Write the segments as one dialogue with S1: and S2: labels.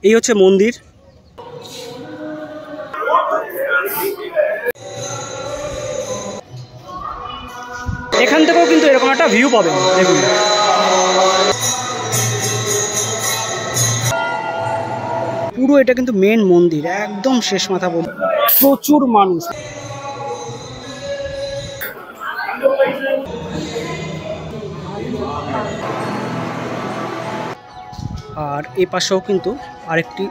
S1: এই হচ্ছে মন্দির। এখান থেকেও কিন্তু এরকম একটা ভিউ পাবেন, দেখুন। পুরো এটা কিন্তু মেন মন্দির, একদম শেষ মাথা পর্যন্ত প্রচুর মানুষ। আর এই পাশেও কিন্তু আরেকটি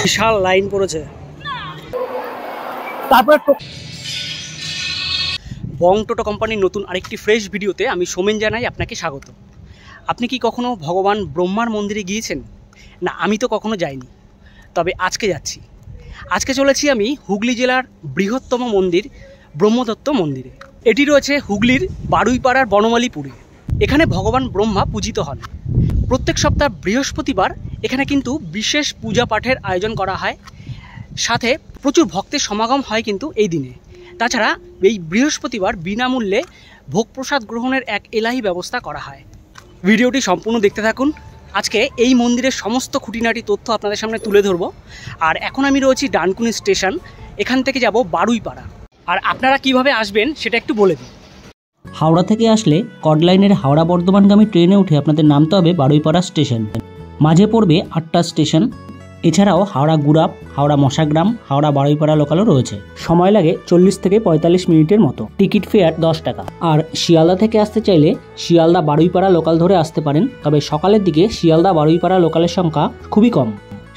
S1: বিশাল লাইন পড়েছে। তারপরে বং টোটো কোম্পানির নতুন আরেকটি ফ্রেশ ভিডিওতে আমি সোমেন জানাই আপনাকে স্বাগত। আপনি কি কখনো ভগবান ব্রহ্মার মন্দিরে গিয়েছেন? না, আমি তো কখনো যাইনি, তবে আজকে যাচ্ছি। আজকে চলেছি আমি হুগলি জেলার বৃহত্তম মন্দির ব্রহ্মদত্ত মন্দিরে। এটি রয়েছে হুগলির বারুইপাড়ার বনমালীপুরে। এখানে ভগবান ব্রহ্মা পূজিত হন। প্রত্যেক সপ্তাহ বৃহস্পতিবার এখানে কিন্তু বিশেষ পূজা পাঠের আয়োজন করা হয়, সাথে প্রচুর ভক্তের সমাগম হয় কিন্তু এই দিনে। তাছাড়া এই বৃহস্পতিবার বিনামূল্যে ভোগ প্রসাদ গ্রহণের এক এলাহি ব্যবস্থা করা হয়। ভিডিওটি সম্পূর্ণ দেখতে থাকুন। আজকে এই মন্দিরের সমস্ত খুঁটিনাটি তথ্য আপনাদের সামনে তুলে ধরব। আর এখন আমি রয়েছি ডানকুনি স্টেশন, এখান থেকে যাব বারুইপাড়া। আর আপনারা কিভাবে আসবেন সেটা একটু বলে দিন।
S2: হাওড়া থেকে আসলে কড লাইনের হাওড়া বর্ধমানগামী ট্রেনে উঠে আপনাদের নামতে হবে বারুইপাড়া স্টেশন। মাঝে পড়বে 8টা স্টেশন। এছাড়াও হাওড়া গুরাপ, হাওড়া মশাগ্রাম, হাওড়া বারুইপাড়া লোকালও রয়েছে। সময় লাগে 40 থেকে 45 মিনিটের মতো। টিকিট ফেয়ার 10 টাকা। আর শিয়ালদা থেকে আসতে চাইলে শিয়ালদা বারুইপাড়া লোকাল ধরে আসতে পারেন, তবে সকালের দিকে শিয়ালদা বারুইপাড়া লোকালের সংখ্যা খুবই কম।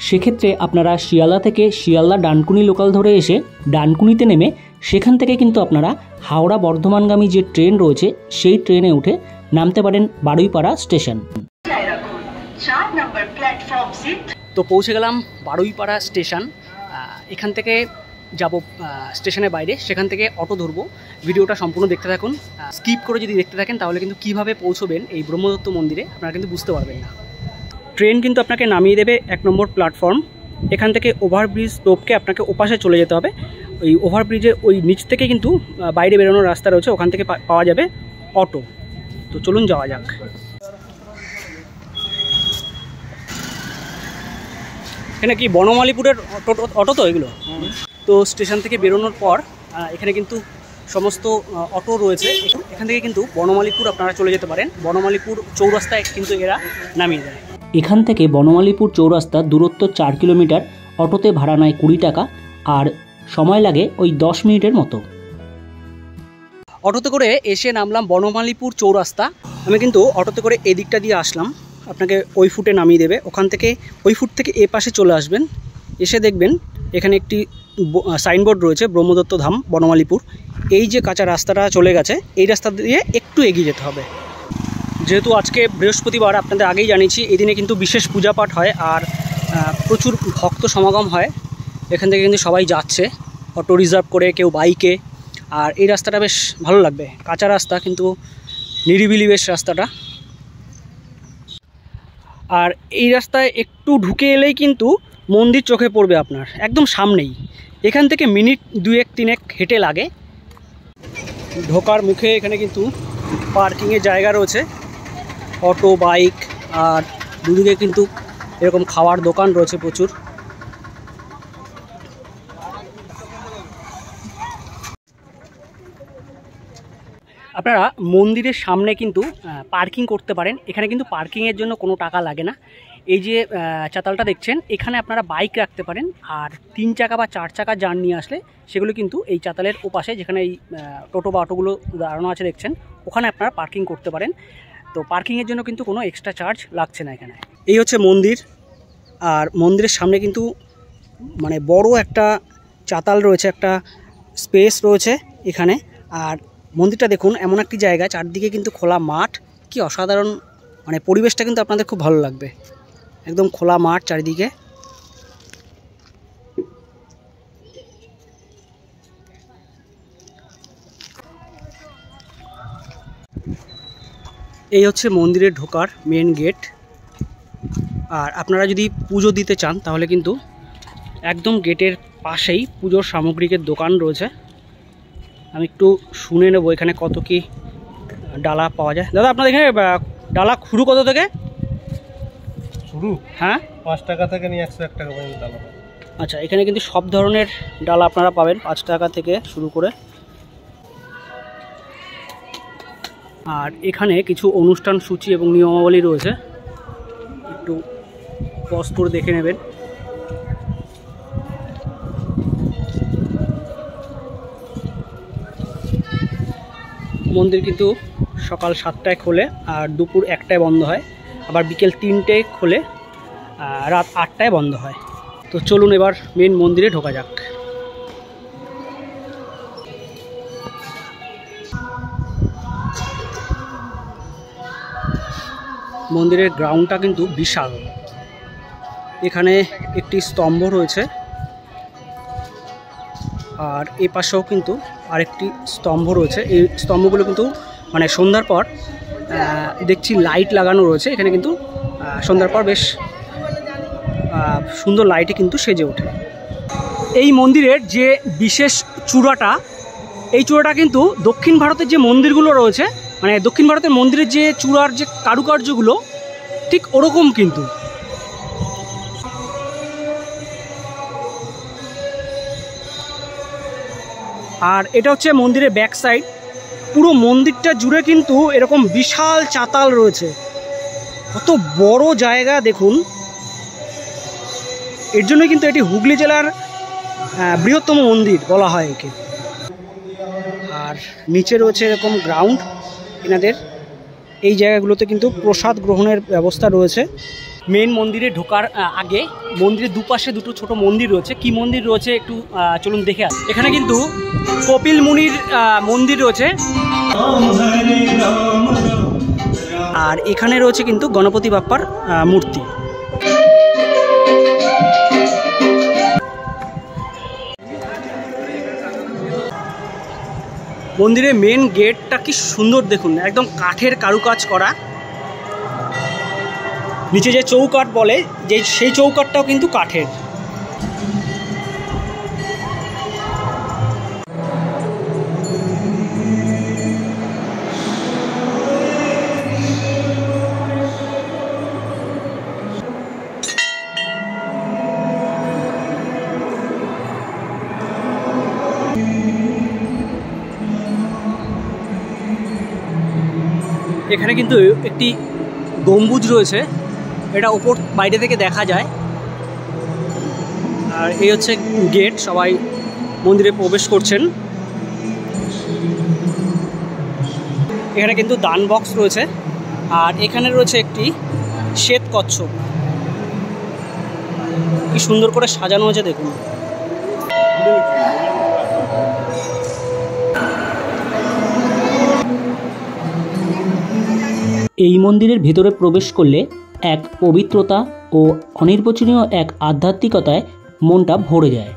S2: সেক্ষেত্রে আপনারা শিয়ালদা থেকে শিয়ালদা ডানকুনি লোকাল ধরে এসে ডানকুনিতে নেমে সেখান থেকে কিন্তু আপনারা হাওড়া বর্ধমানগামী যে ট্রেন রয়েছে সেই ট্রেনে উঠে নামতে পারেন বারুইপাড়া স্টেশন।
S1: তো পৌঁছে গেলাম বারুইপাড়া স্টেশন। এখান থেকে যাব স্টেশনের বাইরে, সেখান থেকে অটো ধরবো। ভিডিওটা সম্পূর্ণ দেখতে থাকুন। স্কিপ করে যদি দেখতে থাকেন তাহলে কিন্তু কীভাবে পৌঁছবেন এই ব্রহ্মদত্ত মন্দিরে আপনারা কিন্তু বুঝতে পারবেন না। ট্রেন কিন্তু আপনাকে নামিয়ে দেবে 1 নম্বর প্ল্যাটফর্ম। এখান থেকে ওভারব্রিজ টপকে আপনাকে ওপাশে চলে যেতে হবে। ওই ওভারব্রিজের ওই নিচ থেকে কিন্তু বাইরে বেরোনোর রাস্তা রয়েছে, ওখান থেকে পাওয়া যাবে অটো। তো চলুন যাওয়া যাক। এখানে কি বনমালীপুরের অটো তো এগুলো? তো স্টেশন থেকে বেরোনোর পর এখানে কিন্তু সমস্ত অটো রয়েছে। এখান থেকে কিন্তু বনমালীপুর আপনারা চলে যেতে পারেন। বনমালীপুর চৌরাস্তায় কিন্তু এরা নামিয়ে দেয়।
S2: এখান থেকে বনমালীপুর চৌরাস্তা দূরত্ব 4 কিলোমিটার। অটোতে ভাড়া নেয় 20 টাকা, আর সময় লাগে ওই 10 মিনিটের মতো।
S1: অটোতে করে এসে নামলাম বনমালীপুর চৌরাস্তা। আমি কিন্তু অটোতে করে এদিকটা দিয়ে আসলাম, আপনাকে ওই ফুটে নামিয়ে দেবে। ওখান থেকে ওই ফুট থেকে এ পাশে চলে আসবেন, এসে দেখবেন এখানে একটি সাইনবোর্ড রয়েছে ব্রহ্মদত্ত ধাম বনমালীপুর। এই যে কাঁচা রাস্তাটা চলে গেছে, এই রাস্তা দিয়ে একটু এগিয়ে যেতে হবে। যেহেতু আজকে বৃহস্পতিবার, আপনাদের আগেই জানিয়েছি, এই দিনে কিন্তু বিশেষ পূজা পাঠ হয় আর প্রচুর ভক্ত সমাগম হয়। এখান থেকে কিন্তু সবাই যাচ্ছে অটো রিজার্ভ করে, কেউ বাইকে। আর এই রাস্তাটা বেশ ভালো লাগবে, কাঁচা রাস্তা কিন্তু নিরিবিলি বেশ রাস্তাটা। আর এই রাস্তায় একটু ঢুকে এলেই কিন্তু মন্দির চোখে পড়বে আপনার, একদম সামনেই। এখান থেকে মিনিট 2-3 হেঁটে লাগে। ঢোকার মুখে এখানে কিন্তু পার্কিংয়ের জায়গা রয়েছে, অটো, বাইক, আর দুদিকে কিন্তু এরকম খাওয়ার দোকান রয়েছে প্রচুর। আপনারা মন্দিরের সামনে কিন্তু পার্কিং করতে পারেন। এখানে কিন্তু পার্কিংয়ের জন্য কোনো টাকা লাগে না। এই যে চাতালটা দেখছেন, এখানে আপনারা বাইক রাখতে পারেন। আর 3 চাকা বা 4 চাকা যান নিয়ে আসলে সেগুলো কিন্তু এই চাতালের ওপাশে, যেখানে এই টোটো বা অটোগুলো দাঁড়ানো আছে দেখছেন, ওখানে আপনারা পার্কিং করতে পারেন। তো পার্কিংয়ের জন্য কিন্তু কোনো এক্সট্রা চার্জ লাগছে না এখানে। এই হচ্ছে মন্দির। আর মন্দিরের সামনে কিন্তু মানে বড় একটা চাতাল রয়েছে, একটা স্পেস রয়েছে এখানে। আর মন্দিরটা দেখুন, এমন একটি জায়গা, চারদিকে কিন্তু খোলা মাঠ। কি অসাধারণ, মানে পরিবেশটা কিন্তু আপনাদের খুব ভালো লাগবে। একদম খোলা মাঠ চারিদিকে। এই হচ্ছে মন্দিরের ঢোকার মেন গেট। আর আপনারা যদি পুজো দিতে চান তাহলে কিন্তু একদম গেটের পাশেই পুজোর সামগ্রিকের দোকান রয়েছে। আমি একটু শুনে নেবো এখানে কত কি ডালা পাওয়া যায়। দাদা আপনাদের এখানে ডালা শুরু কত থেকে
S3: শুরু?
S1: হ্যাঁ,
S3: 5 টাকা থেকে নিয়ে 101 টাকা পর্যন্ত ডালা পাবেন।
S1: আচ্ছা, এখানে কিন্তু সব ধরনের ডালা আপনারা পাবেন 5 টাকা থেকে শুরু করে। আর এখানে কিছু অনুষ্ঠান সূচি এবং নিয়মাবলী রয়েছে, একটু পজ করে দেখে নেবেন। মন্দির কিন্তু সকাল 7টায় খোলে আর দুপুর 1টায় বন্ধ হয়, আবার বিকেল 3টায় খোলে, রাত 8টায় বন্ধ হয়। তো চলুন এবার মেন মন্দিরে ঢোকা যাক। মন্দিরের গ্রাউন্ডটা কিন্তু বিশাল। এখানে একটি স্তম্ভ রয়েছে আর এ পাশেও কিন্তু আরেকটি স্তম্ভ রয়েছে। এই স্তম্ভগুলো কিন্তু মানে সন্ধ্যার পর দেখছি লাইট লাগানো রয়েছে। এখানে কিন্তু সন্ধ্যার পর বেশ সুন্দর লাইটে কিন্তু সেজে ওঠে। এই মন্দিরের যে বিশেষ চূড়াটা, এই চূড়াটা কিন্তু দক্ষিণ ভারতের যে মন্দিরগুলো রয়েছে, মানে দক্ষিণ ভারতের মন্দিরের যে চূড়ার যে কারুকার্যগুলো ঠিক ওরকম কিন্তু। আর এটা হচ্ছে মন্দিরের ব্যাক সাইড। পুরো মন্দিরটা জুড়ে কিন্তু এরকম বিশাল চাতাল রয়েছে। কত বড় জায়গা দেখুন। এর জন্য কিন্তু এটি হুগলি জেলার বৃহত্তম মন্দির বলা হয় একে। আর নিচে রয়েছে এরকম গ্রাউন্ড। এনাদের এই জায়গাগুলোতে কিন্তু প্রসাদ গ্রহণের ব্যবস্থা রয়েছে। মেন মন্দিরে ঢোকার আগে মন্দিরের দুপাশে দুটো ছোট মন্দির রয়েছে। কি মন্দির রয়েছে একটু চলুন দেখে আসি। এখানে কিন্তু কপিল মুনির মন্দির রয়েছে, আর এখানে রয়েছে কিন্তু গণপতি বাপ্পার মূর্তি। মন্দিরের মেন গেটটা কি সুন্দর দেখুন, একদম কাঠের কারুকাজ করা। নিচে যে চৌকাঠ বলে, যে সেই চৌকাঠটাও কিন্তু কাঠের। এখানে কিন্তু একটি গম্বুজ রয়েছে, এটা ওপর বাইরে থেকে দেখা যায়। আর এই হচ্ছে গেট, সবাই মন্দিরে প্রবেশ করছেন। এখানে কিন্তু দান বক্স রয়েছে, আর এখানে রয়েছে একটি শ্বেত কচ্ছপ। কি সুন্দর করে সাজানো হয়েছে দেখুন।
S2: এই মন্দিরের ভেতরে প্রবেশ করলে এক পবিত্রতা ও অনির্বচনীয় এক আধ্যাত্মিকতায় মনটা ভরে যায়।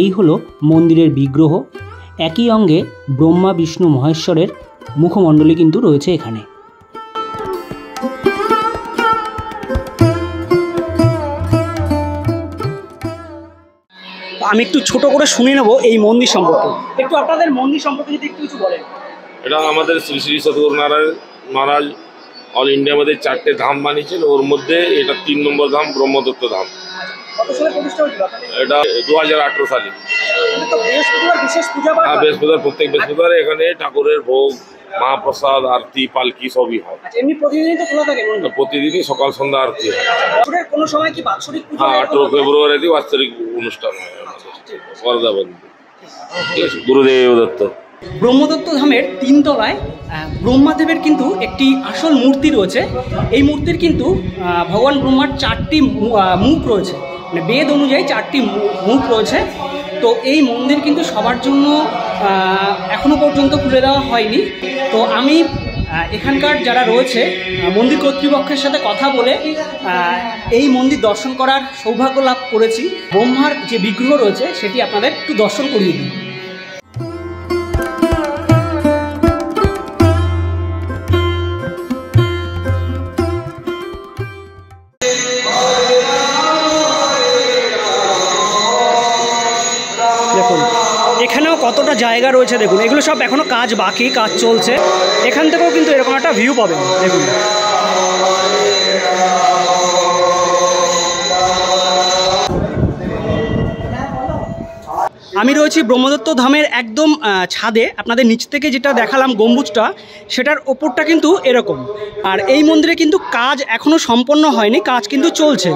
S2: এই হলো মন্দিরের বিগ্রহ। একই অঙ্গে ব্রহ্মা বিষ্ণু মহেশ্বরের মুখমণ্ডলী কিন্তু রয়েছে এখানে।
S1: আমি একটু ছোট করে শুনে নেব এই মন্দির সম্পর্কে। একটু আপনাদের মন্দির সম্পর্কে যদি একটু কিছু বলেন।
S4: এটা আমাদের শ্রী শ্রী সদগুরু নারায়ণ মহারাজ অল ইন্ডিয়া মধ্যে 4টে ধাম বানিয়েছেন। ওর মধ্যে এটা 3 নম্বর ধাম ব্রহ্মদত্ত ধাম।
S1: কত সালে প্রতিষ্ঠা হয়েছিল?
S4: এটা 2018 সালে।
S1: বৃহস্পতিবার বিশেষ পূজা পাঠ হয়?
S4: বৃহস্পতিবার, প্রত্যেক বৃহস্পতিবার এখানে ঠাকুরের ভোগ, মহাপ্রসাদ, আরতি, পালকি সবই হয়।
S1: এমনি প্রতিদিনই তো খোলা থাকে?
S4: প্রতিদিনই সকাল সন্ধ্যা আরতি হয়।
S1: বছরের কোনো সময় কি বাৎসরিক পূজা?
S4: হ্যাঁ, 18 ফেব্রুয়ারিতে বাৎসরিক অনুষ্ঠান হয় আমাদের বরদাবন্দি। ঠিক আছে, গুরুদেব দত্ত।
S1: ব্রহ্মদত্ত ধামের 3 তলায় ব্রহ্মাদেবের কিন্তু একটি আসল মূর্তি রয়েছে। এই মূর্তির কিন্তু ভগবান ব্রহ্মার 4টি মুখ রয়েছে, মানে বেদ অনুযায়ী 4টি মুখ রয়েছে। তো এই মন্দির কিন্তু সবার জন্য এখনো পর্যন্ত খুলে দেওয়া হয়নি। তো আমি এখানকার যারা রয়েছে মন্দির কর্তৃপক্ষের সাথে কথা বলে এই মন্দির দর্শন করার সৌভাগ্য লাভ করেছি। ব্রহ্মার যে বিগ্রহ রয়েছে সেটি আপনাদের একটু দর্শন করিয়ে দিই। এখানেও কতটা জায়গা রয়েছে দেখুন, এগুলো সব এখনও কাজ বাকি, কাজ চলছে। এখান থেকেও কিন্তু এরকম একটা ভিউ পাবেন দেখুন। আমি রয়েছি ব্রহ্মদত্ত ধামের একদম ছাদে। আপনাদের নিচ থেকে যেটা দেখালাম গম্বুজটা, সেটার ওপরটা কিন্তু এরকম। আর এই মন্দিরে কিন্তু কাজ এখনও সম্পন্ন হয়নি, কাজ কিন্তু চলছে।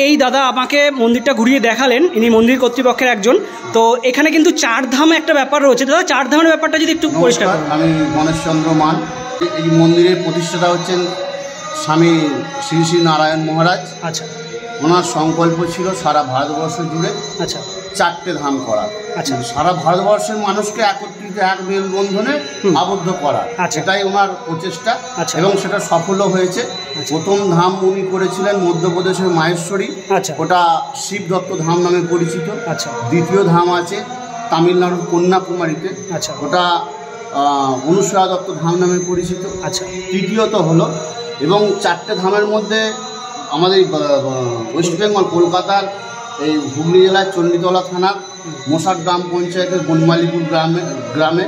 S1: এই দাদা আমাকে মন্দিরটা ঘুরিয়ে দেখালেন, ইনি মন্দির কর্তৃপক্ষের একজন। তো এখানে কিন্তু 4 ধাম একটা ব্যাপার রয়েছে। দাদা 4 ধামের ব্যাপারটা যদি একটু পরিষ্কার করেন।
S5: আমি গণেশচন্দ্র মান। এই মন্দিরের প্রতিষ্ঠাতা হচ্ছেন স্বামী শ্রী শ্রী নারায়ণ মহারাজ।
S1: আচ্ছা।
S5: ওনার সংকল্প ছিল সারা ভারতবর্ষ জুড়ে
S1: আচ্ছা
S5: 4টে ধাম করার।
S1: আচ্ছা।
S5: সারা ভারতবর্ষের মানুষকে একত্রিত এক মেলবন্ধনে আবদ্ধ করা, এটাই ওনার প্রচেষ্টা। এবং সেটা সফলও হয়েছে। প্রথম ধাম উনি করেছিলেন মধ্যপ্রদেশের মাহেশ্বরী, ওটা শিব দত্ত ধাম নামে পরিচিত। দ্বিতীয় ধাম আছে তামিলনাড়ুর কন্যাকুমারীতে, ওটা অনুসূয়া দত্ত ধাম নামে পরিচিত। তৃতীয়ত হলো, এবং 4টে ধামের মধ্যে আমাদের ওয়েস্ট বেঙ্গল কলকাতার এই হুগলি জেলার চণ্ডীতলা থানার মশার গ্রাম পঞ্চায়েতের বনমালীপুর গ্রামে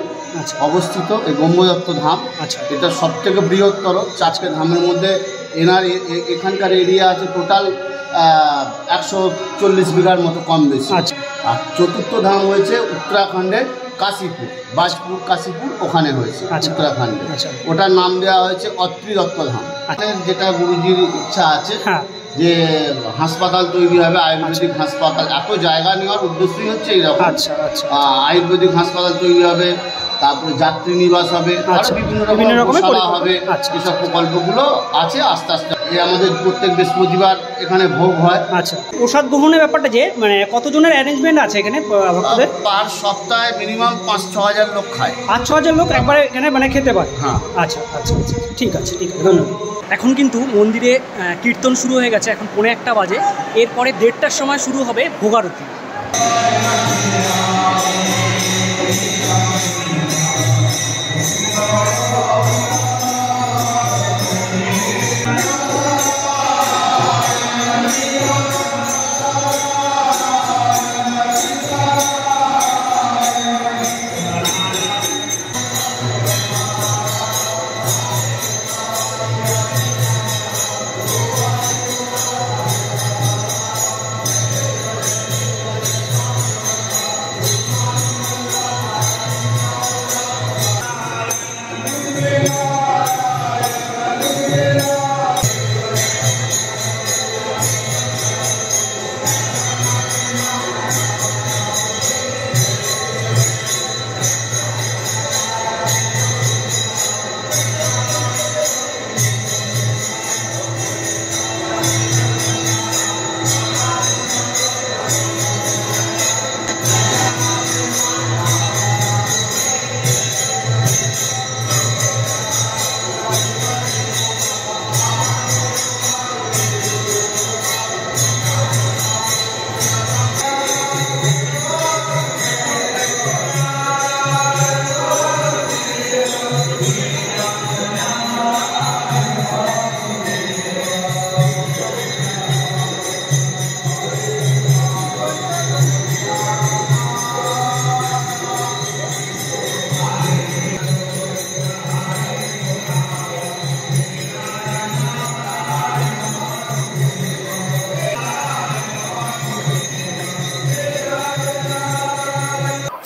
S5: অবস্থিত এই ব্রহ্মদত্ত ধাম। এটা সবথেকে বৃহত্তর 4টে ধামের মধ্যে। এখানকার এরিয়া আছে টোটাল 140 বিঘার মতো, কম বেশি। আর চতুর্থ ধাম হয়েছে উত্তরাখণ্ডের কাশীপুর, বাজপুর কাশীপুর, ওখানে হয়েছে উত্তরাখণ্ডে। ওটার নাম দেওয়া হয়েছে অত্রি দত্ত ধাম। যেটা গুরুজির ইচ্ছা আছে যে হাসপাতাল তৈরি হবে, আয়ুর্বেদিক হাসপাতাল। এত জায়গা নেওয়ার উদ্দেশ্যই হচ্ছে এইরকম। আয়ুর্বেদিক হাসপাতাল তৈরি হবে, তারপরে যাত্রী নিবাস হবে, আর বিভিন্ন রকমের হবে। এসব প্রকল্পগুলো আছে আস্তে আস্তে। আমাদের প্রত্যেক বৃহস্পতিবার এখানে ভোগ হয়।
S1: আচ্ছা, প্রসাদ গ্রহণের ব্যাপারটা যে মানে কতজনের অ্যারেঞ্জমেন্ট আছে এখানে ভক্তদের?
S5: পার সপ্তাহে মিনিমাম 5-6 হাজার লোক খায়।
S1: 5-6 হাজার লোক একবারে এখানে মানে খেতে পারে? হ্যাঁ। আচ্ছা আচ্ছা আচ্ছা, ঠিক আছে, ঠিক আছে, ধন্যবাদ। এখন কিন্তু মন্দিরে কীর্তন শুরু হয়ে গেছে, এখন 1:45 বাজে। এরপরে 1:30টার সময় শুরু হবে ভোগারতি।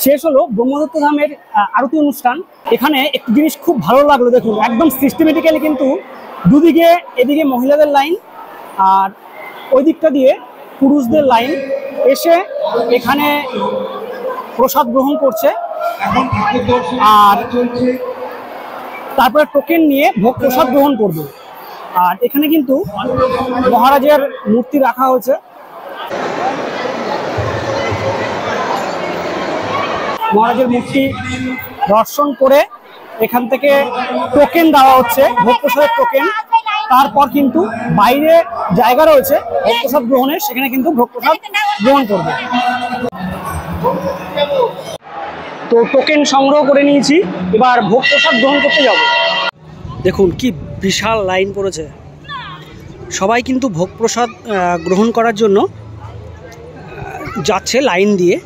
S1: শেষ হলো ব্রহ্মদত্ত ধামের আরতি অনুষ্ঠান। এখানে একটি জিনিস খুব ভালো লাগলো, দেখুন একদম সিস্টেমেটিক্যালি কিন্তু দুদিকে, এদিকে মহিলাদের লাইন আর ওই দিকটা দিয়ে পুরুষদের লাইন এসে এখানে প্রসাদ গ্রহণ করছে। আর তারপরে টোকেন নিয়ে ভোগ প্রসাদ গ্রহণ করবে। আর এখানে কিন্তু মহারাজের মূর্তি রাখা হয়েছে। মহারাজের মূর্তি দর্শন করে এখান থেকে টোকেন দেওয়া হচ্ছে, ভোগ প্রসাদের টোকেন। তারপর কিন্তু বাইরে জায়গা রয়েছে ভোগ প্রসাদ গ্রহণের, সেখানে কিন্তু ভোগ প্রসাদ গ্রহণ করবে। তো টোকেন সংগ্রহ করে নিয়েছি, এবার ভোগ প্রসাদ গ্রহণ করতে যাব। দেখুন কি বিশাল লাইন পড়েছে, সবাই কিন্তু ভোগ প্রসাদ গ্রহণ করার জন্য যাচ্ছে লাইন দিয়ে।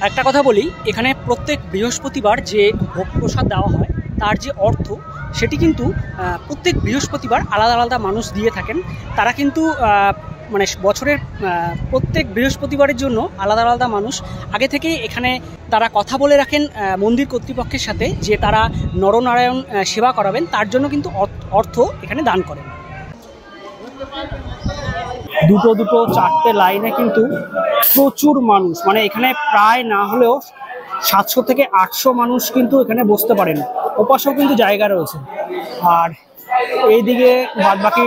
S1: একটা কথা বলি, এখানে প্রত্যেক বৃহস্পতিবার যে ভোগ প্রসাদ দেওয়া হয় তার যে অর্থ সেটি কিন্তু প্রত্যেক বৃহস্পতিবার আলাদা আলাদা মানুষ দিয়ে থাকেন। তারা কিন্তু মানে বছরের প্রত্যেক বৃহস্পতিবারের জন্য আলাদা আলাদা মানুষ আগে থেকে এখানে তারা কথা বলে রাখেন মন্দির কর্তৃপক্ষের সাথে যে তারা নরনারায়ণ সেবা করাবেন, তার জন্য কিন্তু অর্থ এখানে দান করেন। দুটো দুটো চারটে লাইনে কিন্তু প্রচুর মানুষ, মানে এখানে প্রায় না হলেও 700 থেকে 800 মানুষ কিন্তু এখানে বসতে পারেন। ওপাশেও কিন্তু জায়গা রয়েছে। আর এইদিকে বাদ বাকি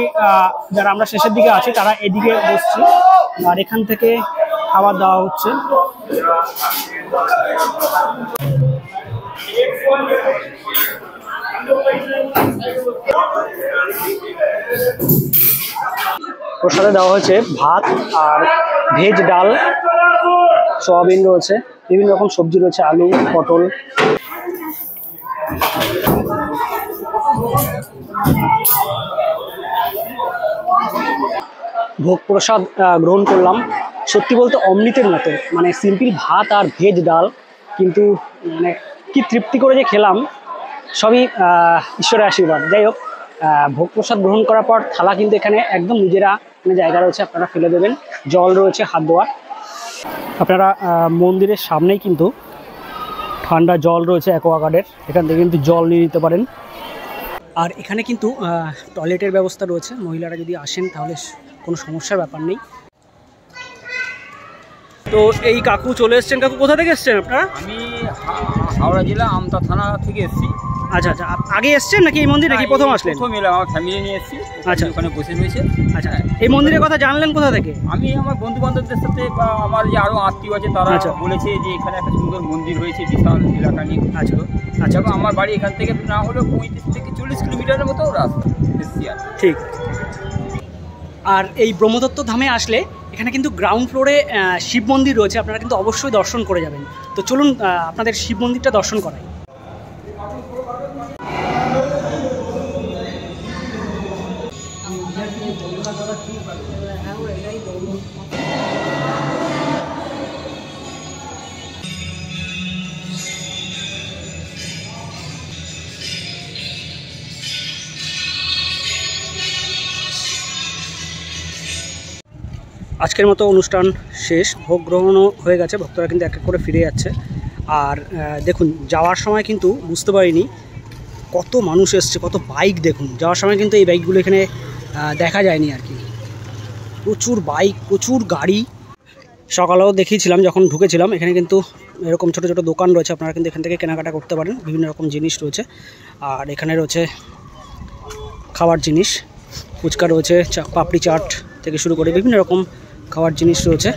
S1: যারা আমরা শেষের দিকে আছি তারা এদিকে বসছি, আর এখান থেকে খাবার দেওয়া হচ্ছে। প্রসাদে দেওয়া হয়েছে ভাত আর ভেজ ডাল, সয়াবিন রয়েছে, বিভিন্ন রকম সবজি রয়েছে, আলু, পটল। ভোগ প্রসাদ গ্রহণ করলাম, সত্যি বলতে অমৃতের মতো, মানে সিম্পল ভাত আর ভেজ ডাল, কিন্তু মানে কি তৃপ্তি করে যে খেলাম, সবই ঈশ্বরের আশীর্বাদ। যাই হোক, ভোগ প্রসাদ গ্রহণ করার পর থালা কিন্তু এখানে একদম নিজেরা মানে জায়গা রয়েছে, আপনারা ফেলে দেবেন। জল রয়েছে হাত ধোয়ার। আপনারা মন্দিরের সামনেই কিন্তু ঠান্ডা জল রয়েছে অ্যাকোয়াগার্ডের, এখান থেকে কিন্তু জল নিয়ে নিতে পারেন। আর এখানে কিন্তু টয়লেটের ব্যবস্থা রয়েছে, মহিলারা যদি আসেন তাহলে কোনো সমস্যার ব্যাপার নেই। তো এই কাকু চলে এসছেন। কাকু কোথা থেকে এসছেন আপনারা?
S6: আমি হাওড়া জেলা আমতা থানা থেকে এসেছি।
S1: আচ্ছা আচ্ছা, আগে এসছেন নাকি এই মন্দির, নাকি প্রথম আসলেন?
S6: প্রথম এলাম, আমার ফ্যামিলি নিয়ে এসেছি। আচ্ছা, ওখানে বসে রয়েছে। আচ্ছা,
S1: এই মন্দিরের কথা জানলেন কোথা থেকে?
S6: আমি আমার বন্ধু বান্ধবদের সাথে বা আমার যে আরো আত্মীয় আছে তারা বলেছে যে এখানে একটা সুন্দর মন্দির হয়েছে, বিশাল এলাকা নিয়ে। আচ্ছা আচ্ছা, আমার বাড়ি এখান থেকে না হলেও 35 থেকে 40 কিলোমিটারের মতো রাস্তা এসেছি। ঠিক।
S1: আর এই ব্রহ্মদত্ত ধামে আসলে এখানে কিন্তু গ্রাউন্ড ফ্লোরে শিব মন্দির রয়েছে, আপনারা কিন্তু অবশ্যই দর্শন করে যাবেন। তো চলুন আপনাদের শিব মন্দিরটা দর্শন করাই। আজকের মতো অনুষ্ঠান শেষ, ভোগ গ্রহণও হয়ে গেছে, ভক্তরা কিন্তু এক এক করে ফিরে যাচ্ছে। আর দেখুন, যাওয়ার সময় কিন্তু বুঝতে পারিনি কত মানুষ এসছে, কত বাইক। দেখুন, যাওয়ার সময় কিন্তু এই বাইকগুলো এখানে দেখা যায়নি আর কি। প্রচুর বাইক, প্রচুর গাড়ি। সকালেও দেখিয়েছিলাম যখন ঢুকেছিলাম, এখানে কিন্তু এরকম ছোটো ছোটো দোকান রয়েছে, আপনারা কিন্তু এখান থেকে কেনাকাটা করতে পারেন। বিভিন্ন রকম জিনিস রয়েছে। আর এখানে রয়েছে খাবার জিনিস, ফুচকা রয়েছে, পাপড়ি চাট থেকে শুরু করে বিভিন্ন রকম খাওয়ার জিনিস রয়েছে।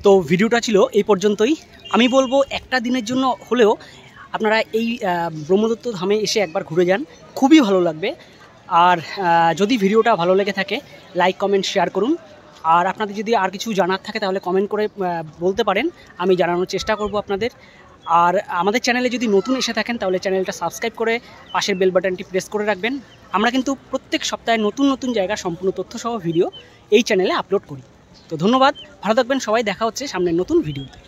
S1: তো ভিডিওটা ছিল এই পর্যন্তই। আমি বলবো একটা দিনের জন্য হলেও আপনারা এই ব্রহ্মদত্ত ধামে এসে একবার ঘুরে যান, খুবই ভালো লাগবে। আর যদি ভিডিওটা ভালো লেগে থাকে লাইক কমেন্ট শেয়ার করুন। আর আপনাদের যদি আর কিছু জানার থাকে তাহলে কমেন্ট করে বলতে পারেন, আমি জানানোর চেষ্টা করব আপনাদের। আর আমাদের চ্যানেলে যদি নতুন এসে থাকেন তাহলে চ্যানেলটা সাবস্ক্রাইব করে পাশের বেল বাটনটি প্রেস করে রাখবেন। আমরা কিন্তু প্রত্যেক সপ্তাহে নতুন নতুন জায়গা সম্পূর্ণ তথ্যসহ ভিডিও এই চ্যানেলে আপলোড করি। তো ধন্যবাদ, ভালো থাকবেন সবাই, দেখা হচ্ছে সামনের নতুন ভিডিওতে।